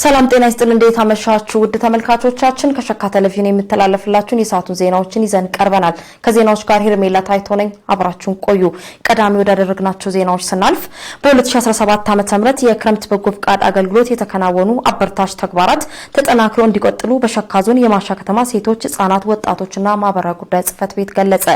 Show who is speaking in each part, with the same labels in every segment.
Speaker 1: ሰላም ጤና ይስጥልን እንዴት አመሻችሁ ውድ ተመልካቾቻችን ከሸካ ቴሌቪዥን የምትላለፍላችሁን የሰዓቱን ዜናዎችን ይዘን ቀርበናል ከዜናዎች ጋር ሄርሜላ ታይቶ ነኝ አብራችሁን ቆዩ ቀዳሚ ወዳደረግናቸው ዜናዎች ስናልፍ በ2017 ዓ.ም የክረምት በጎ ፍቃድ አገልግሎት የተከናወኑ አበርታች ተግባራት ተጠናክሮ እንዲቀጥሉ በሸካ ዞን የማሻ ከተማ ሴቶች ህጻናት ወጣቶችና ማህበራዊ ጉዳይ ጽፈት ቤት ገለጸ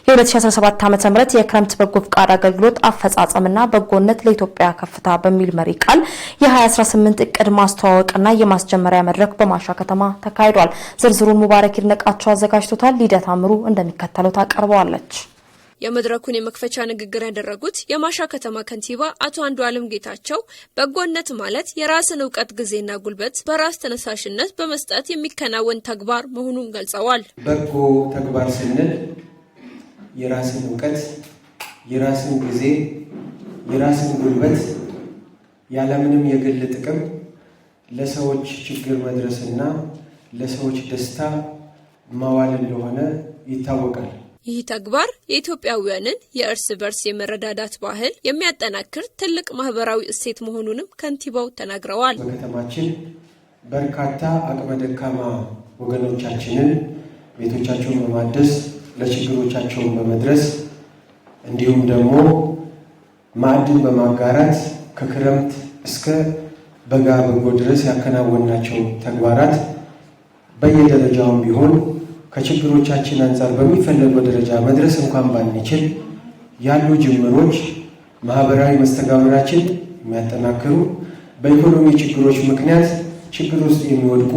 Speaker 1: የ2017 ዓ.ም የክረምት በጎ ፍቃድ አገልግሎት አፈጻጸምና በጎነት ለኢትዮጵያ ከፍታ በሚል መሪ ቃል የ2018 እቅድ ማስተዋወቅና የማስጀመሪያ መድረክ በማሻ ከተማ ተካሂዷል ዝርዝሩን ሙባረክ ይድነቃቸው አዘጋጅቶታል ሊደት አምሩ እንደሚከተለው ታቀርበዋለች
Speaker 2: የመድረኩን የመክፈቻ ንግግር ያደረጉት የማሻ ከተማ ከንቲባ አቶ አንዱዓለም ጌታቸው በጎነት ማለት የራስን ዕውቀት ጊዜና ጉልበት በራስ ተነሳሽነት በመስጠት የሚከናወን ተግባር መሆኑን ገልጸዋል
Speaker 3: በጎ ተግባር ስንል የራስን ዕውቀት የራስን ጊዜ የራስን ጉልበት ያለምንም የግል ጥቅም ለሰዎች ችግር መድረስና ለሰዎች ደስታ ማዋል እንደሆነ ይታወቃል
Speaker 2: ይህ ተግባር የኢትዮጵያውያንን የእርስ በርስ የመረዳዳት ባህል የሚያጠናክር ትልቅ ማህበራዊ እሴት መሆኑንም ከንቲባው ተናግረዋል
Speaker 3: በከተማችን በርካታ አቅመ ደካማ ወገኖቻችንን ቤቶቻቸውን በማደስ ለችግሮቻቸው በመድረስ እንዲሁም ደግሞ ማዕድን በማጋራት ከክረምት እስከ በጋ በጎ ድረስ ያከናወናቸው ተግባራት በየደረጃውም ቢሆን ከችግሮቻችን አንፃር በሚፈለገው ደረጃ መድረስ እንኳን ባንችል ያሉ ጅምሮች ማህበራዊ መስተጋብራችን የሚያጠናክሩ በኢኮኖሚ ችግሮች ምክንያት ችግር ውስጥ የሚወድቁ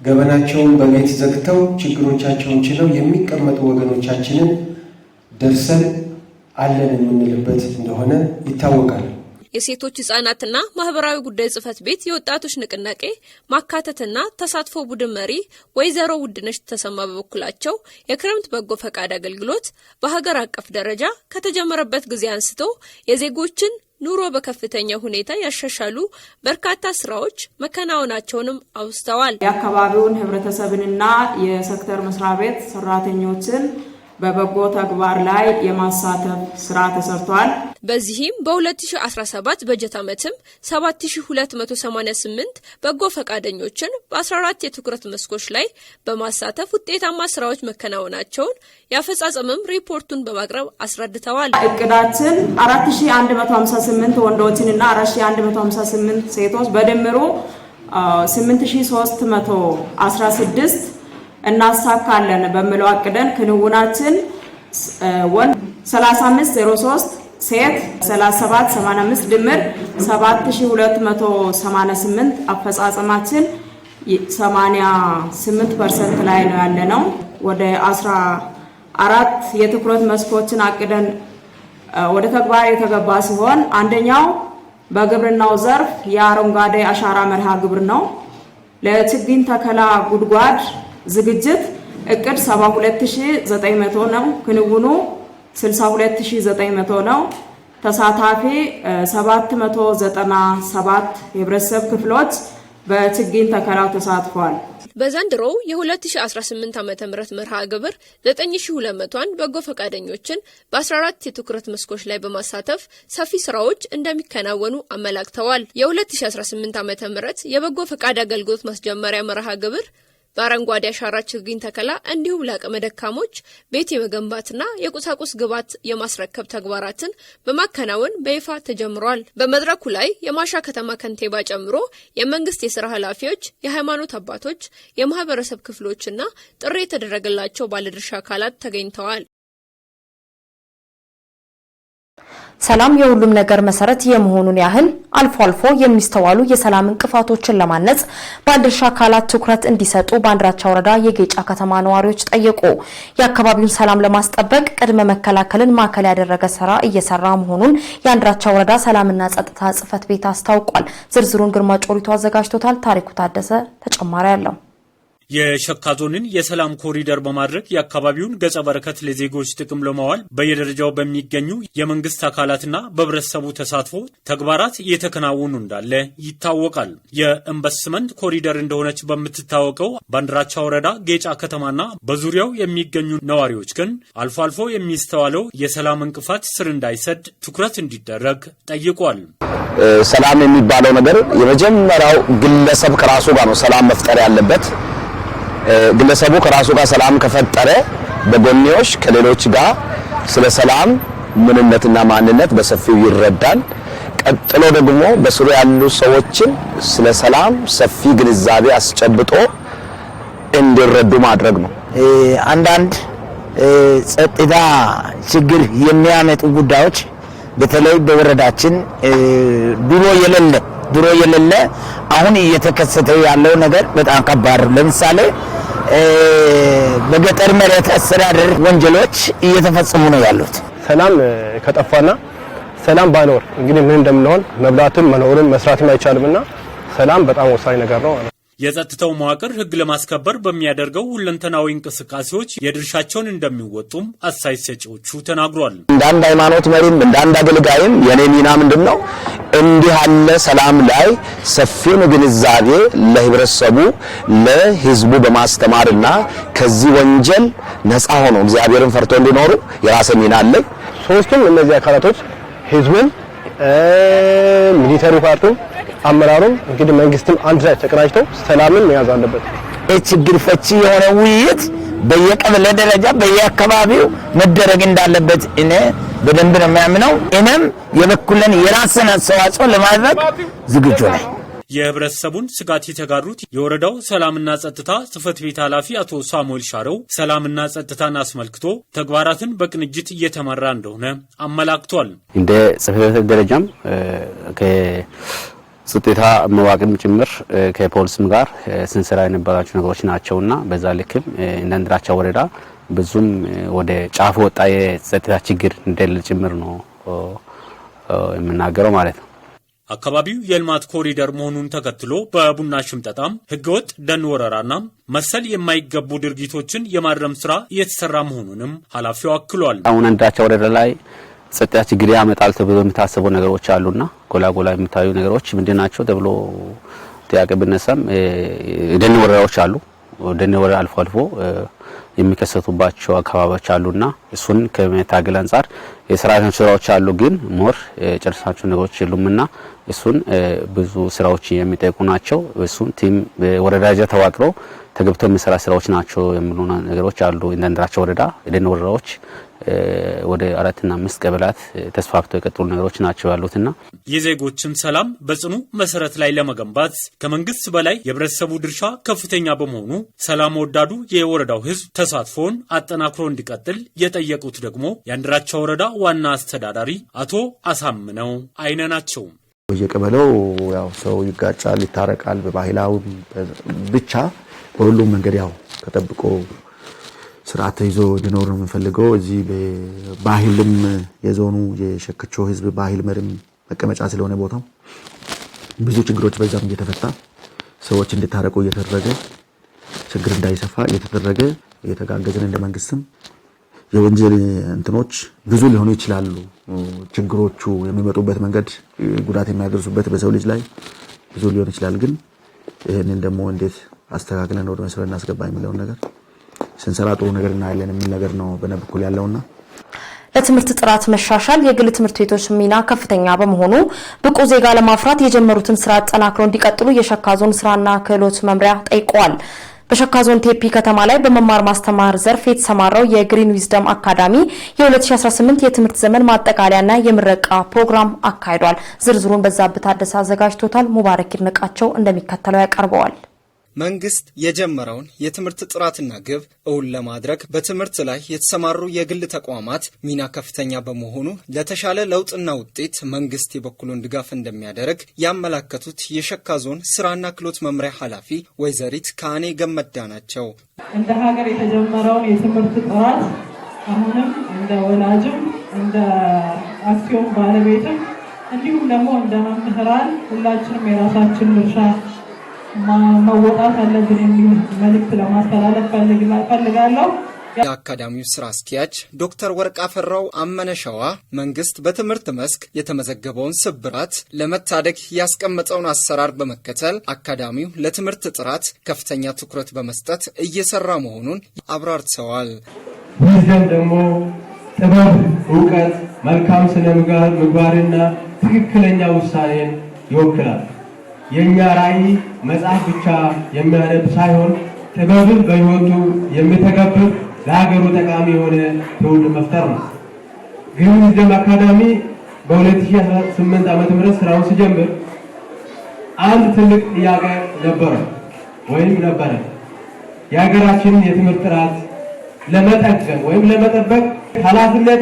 Speaker 3: ገበናቸውን በቤት ዘግተው ችግሮቻቸውን ችለው የሚቀመጡ ወገኖቻችንን ደርሰን አለን የምንልበት እንደሆነ ይታወቃል
Speaker 2: የሴቶች ህጻናትና ማህበራዊ ጉዳይ ጽፈት ቤት የወጣቶች ንቅናቄ ማካተትና ተሳትፎ ቡድን መሪ ወይዘሮ ውድነሽ ተሰማ በበኩላቸው የክረምት በጎ ፈቃድ አገልግሎት በሀገር አቀፍ ደረጃ ከተጀመረበት ጊዜ አንስቶ የዜጎችን ኑሮ በከፍተኛ ሁኔታ ያሻሻሉ በርካታ ስራዎች መከናወናቸውንም አውስተዋል
Speaker 4: የአካባቢውን ህብረተሰብንና የሴክተር መስሪያ ቤት ሰራተኞችን በበጎ ተግባር ላይ የማሳተፍ ስራ ተሰርቷል
Speaker 2: በዚህም በ2017 በጀት ዓመትም 7288 በጎ ፈቃደኞችን በ14 የትኩረት መስኮች ላይ በማሳተፍ ውጤታማ ስራዎች መከናወናቸውን ያፈጻጸምም ሪፖርቱን በማቅረብ አስረድተዋል
Speaker 4: እቅዳችን 4158 ወንዶችንና 4158 ሴቶች በድምሩ 8316 እናሳካለን በመለው አቅደን ክንውናችን ወንድ 3503 ሴት 3785 ድምር 7288 አፈጻጸማችን 88% ላይ ነው ያለነው ወደ 14 የትኩረት መስኮችን አቅደን ወደ ተግባር የተገባ ሲሆን አንደኛው በግብርናው ዘርፍ የአረንጓዴ አሻራ መርሃ ግብር ነው ለችግኝ ተከላ ጉድጓድ ዝግጅት እቅድ 72900 ነው ክንውኑ 62900 ነው ተሳታፊ 797 የህብረተሰብ ክፍሎች በችግኝ ተከላው ተሳትፈዋል
Speaker 2: በዘንድሮው የ2018 ዓ.ም መርሃ ግብር 9200 በጎ ፈቃደኞችን በ14 የትኩረት መስኮች ላይ በማሳተፍ ሰፊ ስራዎች እንደሚከናወኑ አመላክተዋል የ2018 ዓ.ም የበጎ ፈቃድ አገልግሎት ማስጀመሪያ መርሃ ግብር በአረንጓዴ አሻራ ችግኝ ተከላ እንዲሁም ለአቅመ ደካሞች ቤት የመገንባትና የቁሳቁስ ግብዓት የማስረከብ ተግባራትን በማከናወን በይፋ ተጀምሯል በመድረኩ ላይ የማሻ ከተማ ከንቲባ ጨምሮ የመንግስት የሥራ ኃላፊዎች የሃይማኖት አባቶች የማህበረሰብ ክፍሎችና ጥሪ የተደረገላቸው ባለድርሻ አካላት ተገኝተዋል
Speaker 1: ሰላም የሁሉም ነገር መሰረት የመሆኑን ያህል አልፎ አልፎ የሚስተዋሉ የሰላም እንቅፋቶችን ለማነጽ ባለድርሻ አካላት ትኩረት እንዲሰጡ በአንድራቻ ወረዳ የጌጫ ከተማ ነዋሪዎች ጠየቁ የአካባቢውን ሰላም ለማስጠበቅ ቅድመ መከላከልን ማዕከል ያደረገ ስራ እየሰራ መሆኑን የአንድራቻ ወረዳ ሰላምና ጸጥታ ጽፈት ቤት አስታውቋል ዝርዝሩን ግርማ ጮሪቶ አዘጋጅቶታል ታሪኩ ታደሰ ተጨማሪ ያለው
Speaker 5: የሸካ ዞንን የሰላም ኮሪደር በማድረግ የአካባቢውን ገጸ በረከት ለዜጎች ጥቅም ለማዋል በየደረጃው በሚገኙ የመንግስት አካላትና በህብረተሰቡ ተሳትፎ ተግባራት እየተከናወኑ እንዳለ ይታወቃል። የኢንቨስትመንት ኮሪደር እንደሆነች በምትታወቀው ባንድራቻ ወረዳ ጌጫ ከተማና በዙሪያው የሚገኙ ነዋሪዎች ግን አልፎ አልፎ የሚስተዋለው የሰላም እንቅፋት ስር እንዳይሰድ ትኩረት እንዲደረግ ጠይቋል።
Speaker 6: ሰላም የሚባለው ነገር የመጀመሪያው ግለሰብ ከራሱ ጋር ነው ሰላም መፍጠር ያለበት። ግለሰቡ ከራሱ ጋር ሰላም ከፈጠረ በጎንዮሽ ከሌሎች ጋር ስለ ሰላም ምንነትና ማንነት በሰፊው ይረዳል። ቀጥሎ ደግሞ በስሩ ያሉ ሰዎችን ስለ ሰላም ሰፊ ግንዛቤ አስጨብጦ እንዲረዱ ማድረግ ነው።
Speaker 7: አንዳንድ ጸጥታ ችግር የሚያመጡ ጉዳዮች በተለይ በወረዳችን ድሮ የሌለ አሁን እየተከሰተ ያለው ነገር በጣም ከባድ ነው። ለምሳሌ በገጠር መሬት አስተዳደር ወንጀሎች እየተፈጸሙ ነው ያሉት።
Speaker 8: ሰላም ከጠፋና ሰላም ባይኖር እንግዲህ ምን እንደምንሆን መብላትም መኖርም መስራትም አይቻልምና ሰላም በጣም ወሳኝ ነገር ነው።
Speaker 5: የጸጥታው መዋቅር ህግ ለማስከበር በሚያደርገው ሁለንተናዊ እንቅስቃሴዎች የድርሻቸውን እንደሚወጡም አስተያየት ሰጪዎቹ ተናግሯል። እንዳንድ
Speaker 6: ሃይማኖት መሪም እንዳንድ አገልጋይም የኔ ሚና ምንድነው እንዲህ ያለ ሰላም ላይ ሰፊውን ግንዛቤ ለህብረተሰቡ ለህዝቡ በማስተማርና ከዚህ ወንጀል ነፃ ሆኖ እግዚአብሔርን ፈርቶ እንዲኖሩ የራሴ ሚና አለኝ።
Speaker 8: ሶስቱም እነዚህ አካላቶች ህዝቡን ሚሊተሪ ፓርቲው አመራሩም እንግዲህ መንግስትም አንድ ላይ ተቀናጅተው ሰላምን መያዝ አለበት።
Speaker 7: ችግር ፈቺ የሆነ ውይይት በየቀበሌ ደረጃ በየአካባቢው መደረግ እንዳለበት እኔ በደንብ ነው የሚያምነው። እኔም የበኩሌን የራስን አስተዋጽኦ ለማድረግ ዝግጁ ነኝ።
Speaker 5: የህብረተሰቡን ስጋት የተጋሩት የወረዳው ሰላምና ጸጥታ ጽህፈት ቤት ኃላፊ አቶ ሳሙኤል ሻረው ሰላምና ጸጥታን አስመልክቶ ተግባራትን በቅንጅት እየተመራ እንደሆነ አመላክቷል።
Speaker 9: እንደ ጽህፈት ቤት ደረጃም ጸጥታ መዋቅርም ጭምር ከፖሊስም ጋር ስንሰራ የነበራቸው ነገሮች ናቸውና በዛ ልክም እንዳንድራቻ ወረዳ ብዙም ወደ ጫፍ ወጣ የጸጥታ ችግር እንደሌለ ጭምር ነው የምናገረው ማለት ነው።
Speaker 5: አካባቢው የልማት ኮሪደር መሆኑን ተከትሎ በቡና ሽምጠጣም ህገወጥ ደን ወረራና መሰል የማይገቡ ድርጊቶችን የማረም ስራ እየተሰራ መሆኑንም ኃላፊው አክሏል።
Speaker 9: አሁን እንዳንድራቻ ወረዳ ላይ ጸጥታ ችግር ያመጣል ተብሎ የሚታሰቡ ነገሮች አሉና ጎላ የሚታዩ ነገሮች ምንድናቸው ተብሎ ጥያቄ ብነሳም ደን ወረራዎች አሉ። ደን ወረራ አልፎ የሚከሰቱባቸው አካባቢዎች አሉና እሱን ከመታገል አንፃር የስራችን ስራዎች አሉ። ግን ሞር ጨርሳቸው ነገሮች የሉምና እሱን ብዙ ስራዎች የሚጠይቁ ናቸው። እሱን ቲም ወረዳ ደረጃ ተዋቅሮ ተገብቶ የሚሰራ ስራዎች ናቸው የሚሉ ነገሮች አሉ። እንዳንድራቻ ወረዳ የደን ወረራዎች ወደ 4 እና 5 ቀበላት ተስፋፍተው የቀጠሉ ነገሮች ናቸው ያሉትና
Speaker 5: የዜጎችን ሰላም በጽኑ መሰረት ላይ ለመገንባት ከመንግስት በላይ የህብረተሰቡ ድርሻ ከፍተኛ በመሆኑ ሰላም ወዳዱ የወረዳው ህዝብ ተሳትፎን አጠናክሮ እንዲቀጥል የጠየቁት ደግሞ የአንድራቻ ወረዳ ዋና አስተዳዳሪ አቶ አሳምነው አይነ ናቸው።
Speaker 10: በየቀበሌው ያው ሰው ይጋጫል፣ ይታረቃል። በባህላው ብቻ በሁሉም መንገድ ያው ተጠብቆ ስርዓት ይዞ እንዲኖር ነው የምንፈልገው። እዚህ በባህልም የዞኑ የሸክቾ ህዝብ ባህል መሪም መቀመጫ ስለሆነ ቦታው ብዙ ችግሮች በዛም እየተፈታ ሰዎች እንዲታረቁ እየተደረገ ችግር እንዳይሰፋ እየተደረገ እየተጋገዘን እንደ መንግስትም የወንጀል እንትኖች ብዙ ሊሆኑ ይችላሉ። ችግሮቹ የሚመጡበት መንገድ ጉዳት የሚያደርሱበት በሰው ልጅ ላይ ብዙ ሊሆን ይችላል። ግን ይሄንን ደግሞ እንዴት አስተካክለን ወደ መስመር እናስገባ የሚለውን ነገር ስንሰራ ጥሩ ነገር እናያለን የሚል ነገር ነው በነብኩል ያለውና
Speaker 1: ለትምህርት ጥራት መሻሻል የግል ትምህርት ቤቶች ሚና ከፍተኛ በመሆኑ ብቁ ዜጋ ለማፍራት የጀመሩትን ስራ አጠናክረው እንዲቀጥሉ የሸካ ዞን ስራና ክህሎት መምሪያ ጠይቀዋል። በሸካ ዞን ቴፒ ከተማ ላይ በመማር ማስተማር ዘርፍ የተሰማራው የግሪን ዊዝደም አካዳሚ የ2018 የትምህርት ዘመን ማጠቃለያና የምረቃ ፕሮግራም አካሂዷል። ዝርዝሩን በዛብህ ታደሰ አዘጋጅቶታል። ሙባረክ ይድነቃቸው እንደሚከተለው ያቀርበዋል።
Speaker 11: መንግስት የጀመረውን የትምህርት ጥራትና ግብ እውን ለማድረግ በትምህርት ላይ የተሰማሩ የግል ተቋማት ሚና ከፍተኛ በመሆኑ ለተሻለ ለውጥና ውጤት መንግስት የበኩሉን ድጋፍ እንደሚያደርግ ያመላከቱት የሸካ ዞን ስራና ክህሎት መምሪያ ኃላፊ ወይዘሪት ካኔ ገመዳ ናቸው።
Speaker 12: እንደ ሀገር የተጀመረውን የትምህርት ጥራት አሁንም እንደ ወላጅም እንደ አክሲዮን ባለቤትም እንዲሁም ደግሞ እንደ መምህራን ሁላችንም የራሳችን ድርሻ መወጣት አለብን የሚል መልእክት ለማስተላለፍ ፈልጋለሁ።
Speaker 11: የአካዳሚው ስራ አስኪያጅ ዶክተር ወርቅ አፈራው አመነሻዋ መንግስት በትምህርት መስክ የተመዘገበውን ስብራት ለመታደግ ያስቀመጠውን አሰራር በመከተል አካዳሚው ለትምህርት ጥራት ከፍተኛ ትኩረት በመስጠት እየሰራ መሆኑን አብራርተዋል።
Speaker 3: ይህም ደግሞ ጥበብ፣ ዕውቀት፣ መልካም ስነ ምግባርና ትክክለኛ ውሳኔን ይወክላል። የኛ ራዕይ መጽሐፍ ብቻ የሚያነብ ሳይሆን ጥበብን በሕይወቱ የሚተገብር ለሀገሩ ጠቃሚ የሆነ ትውልድ መፍጠር ነው። ግዕዝ ዊዝደም አካዳሚ በ2018 ዓ.ም ስራውን ሲጀምር አንድ ትልቅ ጥያቄ ነበረ። የሀገራችንን የትምህርት ጥራት ለመጠገን ወይም ለመጠበቅ ኃላፊነት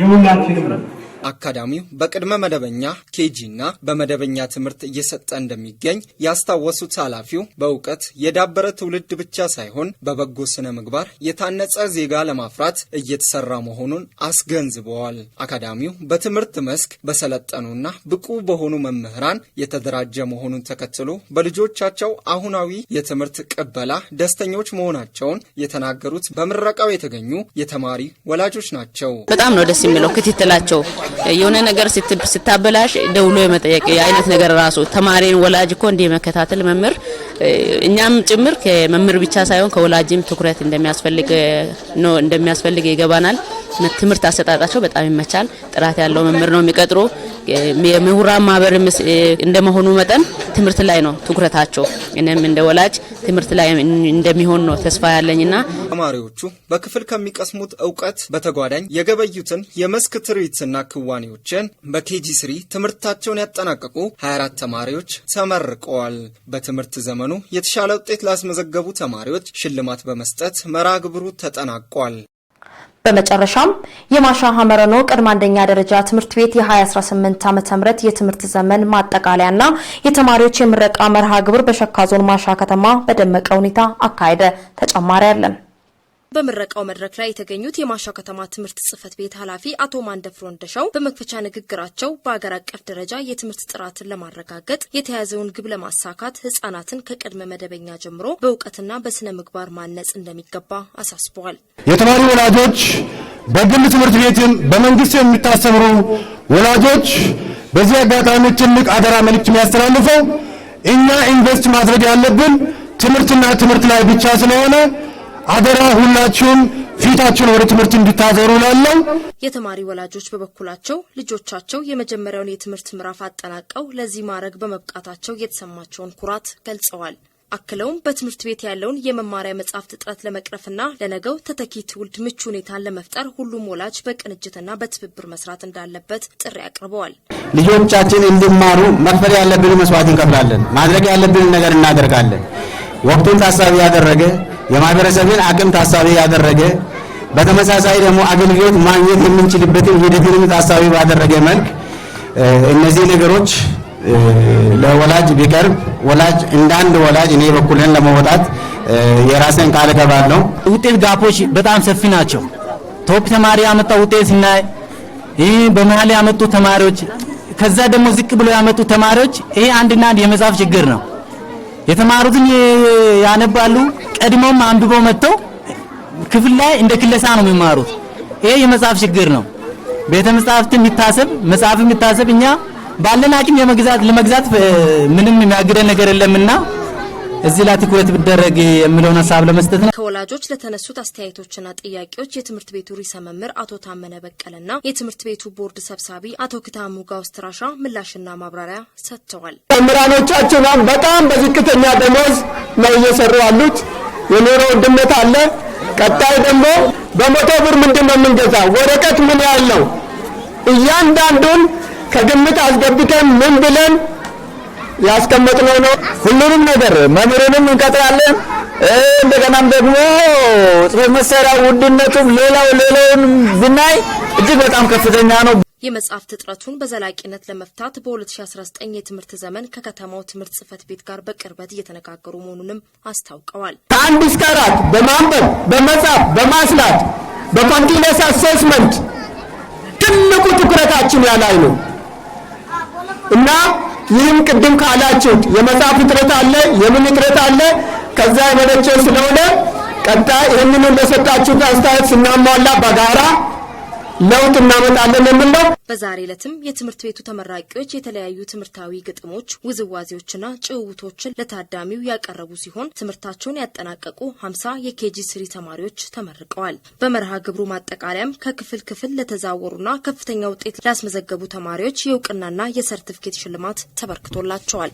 Speaker 3: የሁላችንም ነው።
Speaker 11: አካዳሚው በቅድመ መደበኛ ኬጂ እና በመደበኛ ትምህርት እየሰጠ እንደሚገኝ ያስታወሱት ኃላፊው በእውቀት የዳበረ ትውልድ ብቻ ሳይሆን በበጎ ስነ ምግባር የታነጸ ዜጋ ለማፍራት እየተሰራ መሆኑን አስገንዝበዋል። አካዳሚው በትምህርት መስክ በሰለጠኑና ብቁ በሆኑ መምህራን የተደራጀ መሆኑን ተከትሎ በልጆቻቸው አሁናዊ የትምህርት ቅበላ ደስተኞች መሆናቸውን የተናገሩት በምረቃው የተገኙ የተማሪ ወላጆች ናቸው።
Speaker 13: በጣም ነው ደስ የሚለው ክትትላቸው የሆነ ነገር ስታበላሽ ደውሎ የመጠየቅ አይነት ነገር ራሱ ተማሪን ወላጅ እኮ እንደ መከታተል መምህር እኛም ጭምር ከመምህር ብቻ ሳይሆን ከወላጅም ትኩረት እንደሚያስፈልግ ይገባናል። ትምህርት አሰጣጣቸው በጣም ይመቻል። ጥራት ያለው መምህር ነው የሚቀጥሩ። የምሁራን ማህበር እንደመሆኑ መጠን ትምህርት ላይ ነው ትኩረታቸው። እኔም እንደ ወላጅ ትምህርት ላይ እንደሚሆን ነው ተስፋ ያለኝና
Speaker 11: ተማሪዎቹ በክፍል ከሚቀስሙት ዕውቀት በተጓዳኝ የገበዩትን የመስክ ትርኢትና ክዋኔዎችን በኬጂ3 ትምህርታቸውን ያጠናቀቁ 24 ተማሪዎች ተመርቀዋል። በትምህርት ዘመኑ የተሻለ ውጤት ላስመዘገቡ ተማሪዎች ሽልማት በመስጠት መርሃ ግብሩ ተጠናቋል።
Speaker 1: በመጨረሻም የማሻ ሐመረኖ ቅድመ አንደኛ ደረጃ ትምህርት ቤት የ2018 ዓ.ም የትምህርት ዘመን ማጠቃለያና የተማሪዎች የምረቃ መርሃ ግብር በሸካ ዞን ማሻ ከተማ በደመቀ ሁኔታ አካሄደ። ተጨማሪ አለን።
Speaker 14: በምረቃው መድረክ ላይ የተገኙት የማሻ ከተማ ትምህርት ጽሕፈት ቤት ኃላፊ አቶ ማንደፍሮ እንደሻው በመክፈቻ ንግግራቸው በአገር አቀፍ ደረጃ የትምህርት ጥራትን ለማረጋገጥ የተያዘውን ግብ ለማሳካት ህጻናትን ከቅድመ መደበኛ ጀምሮ በእውቀትና በስነ ምግባር ማነጽ እንደሚገባ አሳስበዋል።
Speaker 15: የተማሪ ወላጆች በግል ትምህርት ቤትም በመንግስት የሚታሰሩ ወላጆች በዚህ አጋጣሚ ትልቅ አደራ መልእክት የሚያስተላልፈው እኛ ኢንቨስት ማድረግ ያለብን ትምህርትና ትምህርት ላይ ብቻ ስለሆነ አደራ ሁላችሁም ፊታችሁን ወደ ትምህርት እንድታዞሩ ላለው
Speaker 14: የተማሪ ወላጆች በበኩላቸው ልጆቻቸው የመጀመሪያውን የትምህርት ምዕራፍ አጠናቀው ለዚህ ማዕረግ በመብቃታቸው የተሰማቸውን ኩራት ገልጸዋል። አክለውም በትምህርት ቤት ያለውን የመማሪያ መጻሕፍት እጥረት ለመቅረፍና ለነገው ተተኪ ትውልድ ምቹ ሁኔታን ለመፍጠር ሁሉም ወላጅ በቅንጅትና በትብብር መስራት እንዳለበት ጥሪ አቅርበዋል።
Speaker 16: ልጆቻችን እንዲማሩ መክፈል ያለብን መስዋዕት እንከፍላለን፣ ማድረግ ያለብን ነገር እናደርጋለን። ወቅቱን ታሳቢ ያደረገ የማህበረሰብን አቅም ታሳቢ ያደረገ በተመሳሳይ ደግሞ አገልግሎት ማግኘት የምንችልበትን ሂደትን ታሳቢ ባደረገ መልክ እነዚህ ነገሮች ለወላጅ ቢቀርብ ወላጅ እንዳንድ ወላጅ እኔ በኩልን ለመወጣት የራሴን ቃል እገባለሁ።
Speaker 17: ውጤት ጋፖች በጣም ሰፊ ናቸው። ቶፕ ተማሪ ያመጣው ውጤት ሲናይ በመሃል ያመጡ ተማሪዎች ከዛ ደግሞ ዝቅ ብሎ ያመጡ ተማሪዎች ይሄ አንድና አንድ የመጻፍ ችግር ነው። የተማሩትን ያነባሉ፣ ቀድሞም አንብበው መጥተው ክፍል ላይ እንደ ክለሳ ነው የሚማሩት። ይሄ የመጻፍ ችግር ነው። ቤተ መጻሕፍትም ይታሰብ መጻፍም ይታሰብ እኛ ባለን አቅም ለመግዛት ምንም የሚያግደን ነገር የለምና እዚህ ላይ ትኩረት ቢደረግ የሚለውን ሐሳብ ለመስጠት ነው።
Speaker 14: ከወላጆች ለተነሱት አስተያየቶችና ጥያቄዎች የትምህርት ቤቱ ርዕሰ መምህር አቶ ታመነ በቀለና የትምህርት ቤቱ ቦርድ ሰብሳቢ አቶ ክታሙ ጋውስትራሻ ምላሽና ማብራሪያ ሰጥተዋል።
Speaker 15: መምህራኖቻችን በጣም በዝቅተኛ ደሞዝ ነው እየሰሩ ያሉት። የኑሮ ውድነት አለ። ቀጣይ ደግሞ በመቶ ብር ምንድነው የምንገዛው? ወረቀት ምን ያህል ነው? እያንዳንዱን ከግምት አስገብተን ምን ብለን ያስቀመጥነው ነው። ሁሉንም ነገር መምህርንም እንቀጥራለን። እንደገናም ደግሞ ጽሕፈት መሳሪያ ውድነቱም ሌላውን ብናይ እጅግ በጣም ከፍተኛ ነው።
Speaker 14: የመጻሕፍት እጥረቱን በዘላቂነት ለመፍታት በ2019 የትምህርት ዘመን ከከተማው ትምህርት ጽሕፈት ቤት ጋር በቅርበት እየተነጋገሩ መሆኑንም አስታውቀዋል።
Speaker 15: ከ1 እስከ 4 በማንበብ በመጻፍ በማስላት በኮንቲኒየስ አሴስመንት ትልቁ ትኩረታችን ያላይ ነው እና ይህም ቅድም ካላችሁት የመጽሐፍ እጥረት አለ፣ የምን እጥረት አለ፣ ከዛ የመነጨ ስለሆነ ቀጣይ ይህንን ለሰጣችሁት አስተያየት ስናሟላ በጋራ ለውጥ እናመጣለን የሚል ነው።
Speaker 14: በዛሬ ዕለትም የትምህርት ቤቱ ተመራቂዎች የተለያዩ ትምህርታዊ ግጥሞች፣ ውዝዋዜዎችና ጭውውቶችን ለታዳሚው ያቀረቡ ሲሆን ትምህርታቸውን ያጠናቀቁ 50 የኬጂ 3 ተማሪዎች ተመርቀዋል። በመርሃ ግብሩ ማጠቃለያም ከክፍል ክፍል ለተዛወሩና ከፍተኛ ውጤት ላስመዘገቡ ተማሪዎች የእውቅናና የሰርቲፊኬት ሽልማት ተበርክቶላቸዋል።